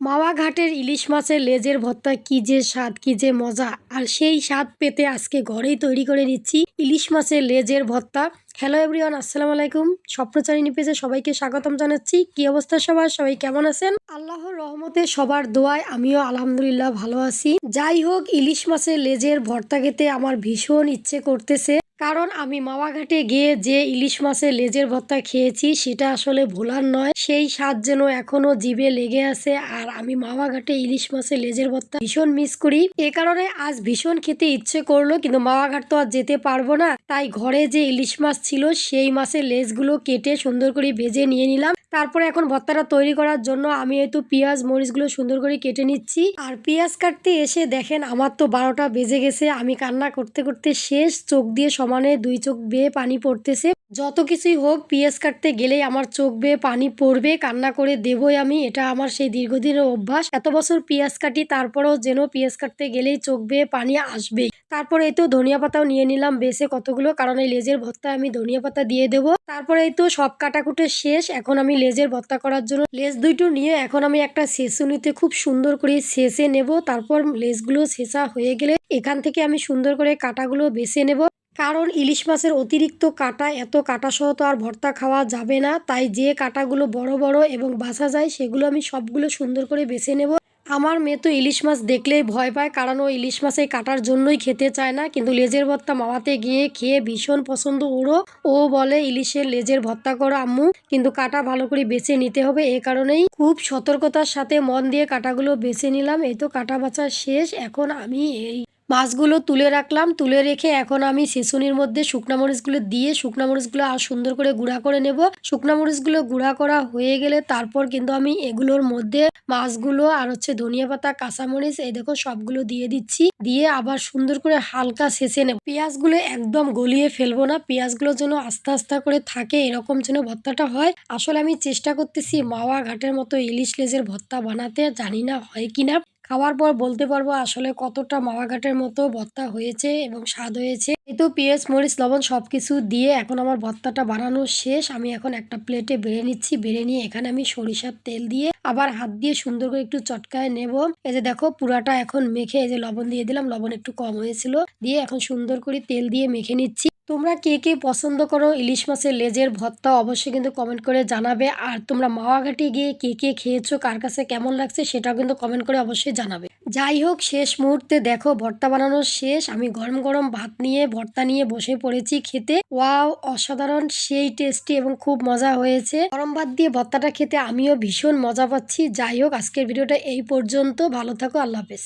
মাওয়া ঘাটের ইলিশ মাছের লেজের ভর্তা কি যে স্বাদ কি যে মজা। আর সেই স্বাদ পেতে আজকে ঘরেই তৈরি করে নিচ্ছি ইলিশ মাছের লেজের ভর্তা। হ্যালো এভরিওয়ান, আসসালামু আলাইকুম। স্বপ্নচারিণী পেজে সবাইকে স্বাগতম জানাচ্ছি। কি অবস্থা সবার, সবাই কেমন আছেন? আল্লাহর রহমতে সবার দোয়ায় আমিও আলহামদুলিল্লাহ ভালো আছি। যাই হোক, ইলিশ মাছের লেজের ভর্তা খেতে আমার ভীষণ ইচ্ছে করতেছে, কারণ আমি মাওয়া ঘাটে গিয়ে যে ইলিশ মাছের লেজের ভর্তা খেয়েছি সেটা আসলে ভোলার নয়। সেই স্বাদ যেন এখনো জিভে লেগে আছে। আর আমি মাওয়া ঘাটে ইলিশ মাছের লেজের ভর্তা ভীষণ মিস করি। এ কারণে আজ ভীষণ খেতে ইচ্ছে করলো, কিন্তু মাওয়া ঘাট তো আর যেতে পারবো না। তাই ঘরে যে ইলিশ মাছ ছিল সেই মাছের লেজগুলো কেটে সুন্দর করে ভেজে নিয়ে নিলাম। তারপরে এখন ভর্তাটা তৈরি করার জন্য আমি একটু পেঁয়াজ মরিচগুলো সুন্দর করে কেটে নিচ্ছি। আর পেঁয়াজ কাটতে এসে দেখেন আমার তো 12টা বেজে গেছে। আমি কান্না করতে করতে শেষ, চোখ দিয়ে সমানে 2 চোখ বেয়ে পানি পড়তেছে। যত কিছুই হোক, পেঁয়াজ কাটতে গেলেই আমার চোখ বেয়ে পানি পড়বে, কান্না করে দেবই আমি। এটা আমার সেই দীর্ঘদিনের অভ্যাস। এত বছর পেঁয়াজ কাটি, তারপরেও যেন পেঁয়াজ কাটতে গেলেই চোখ বেয়ে পানি আসবেই। তারপরে এই তো ধনিয়া পাতাও নিয়ে নিলাম বেছে কতগুলো, কারণ এই লেজের ভর্তায় আমি ধনিয়া পাতা দিয়ে দেবো। তারপরে এই তো সব কাটাকুটে শেষ। এখন আমি লেজের ভর্তা করার জন্য লেজ দুটো নিয়ে এখন আমি একটা ছেঁচুনিতে খুব সুন্দর করে ছেঁচে নেব। তারপর লেজগুলো ছেঁচা হয়ে গেলে এখান থেকে আমি সুন্দর করে কাটাগুলো বেছে নেব। কারণ ইলিশ মাছের অতিরিক্ত কাটা, এত কাটা সহ তো আর ভর্তা খাওয়া যাবে না। তাই যে কাটাগুলো বড় বড় এবং বাছা যায় সেগুলো আমি সবগুলো সুন্দর করে বেছে নেব। আমার মেয়ে তো ইলিশ মাছ দেখলেই ভয় পায়, কারণ ও ইলিশ মাছ এই কাটার জন্যই খেতে চায় না। কিন্তু লেজের ভর্তা মাওয়াতে গিয়ে খেয়ে ভীষণ পছন্দ ওরও। ও বলে ইলিশের লেজের ভর্তা করো আম্মু, কিন্তু কাটা ভালো করে বেছে নিতে হবে। এই কারণেই খুব সতর্কতার সাথে মন দিয়ে কাটাগুলো বেছে নিলাম। এই তো কাটা বাছা শেষ। এখন আমি এই মাছগুলো তুলে রাখলাম। তুলে রেখে এখন আমি ছেঁচুনির মধ্যে শুকনা মরিচগুলো দিয়ে শুকনা মরিচগুলো আর সুন্দর করে গুঁড়া করে নেব। শুকনা মরিচগুলো গুঁড়া করা হয়ে গেলে তারপর কিন্তু আমি এগুলোর মধ্যে মাছগুলো আর ধনিয়া পাতা, কাঁচামরিচ, এই দেখো সবগুলো দিয়ে দিচ্ছি। দিয়ে আবার সুন্দর করে হালকা ছেঁচে নেব। পেঁয়াজগুলো একদম গলিয়ে ফেলবো না, পেঁয়াজগুলো যেন আস্তে আস্তে করে থাকে, এরকম যেন ভর্তাটা হয়। আসলে আমি চেষ্টা করতেছি মাওয়া ঘাটের মতো ইলিশ লেজের ভর্তা বানাতে, জানি না হয় কিনা। খাওয়ার পর বলতে পারবো আসলে কতটা মাওয়া ঘাটের মতো ভর্তা হয়েছে এবং স্বাদ হয়েছে। এই তো পেঁয়াজ মরিচ লবণ সবকিছু দিয়ে এখন আমার ভর্তাটা বানানো শেষ। আমি এখন একটা প্লেটে বেড়ে নিচ্ছি। বেড়ে নিয়ে এখানে আমি সরিষার তেল দিয়ে আবার হাত দিয়ে সুন্দর করে একটু চটকায় নেব। এই যে দেখো পুরাটা এখন মেখে, এই যে লবণ দিয়ে দিলাম, লবণ একটু কম হয়েছিল, দিয়ে এখন সুন্দর করে তেল দিয়ে মেখে নিচ্ছি। তোমরা কে কে পছন্দ করো ইলিশ মাছের লেজের ভর্তা অবশ্যই কিন্তু কমেন্ট করে জানাবে। আর তোমরা মাওয়া ঘাটে গিয়ে কে কে খেয়েছো, কার কাছে কেমন লাগছে সেটাও কিন্তু কমেন্ট করে অবশ্যই জানাবে। যাই হোক, শেষ মুহূর্তে দেখো ভর্তা বানানো শেষ। আমি গরম গরম ভাত নিয়ে ভর্তা নিয়ে বসে পড়েছি খেতে। ওয়াও, অসাধারণ, সেই টেস্টি এবং খুব মজা হয়েছে। গরম ভাত দিয়ে ভর্তাটা খেতে আমিও ভীষণ মজা পাচ্ছি। যাই হোক, আজকের ভিডিওটা এই পর্যন্ত। ভালো থাকো, আল্লাহ হাফেজ।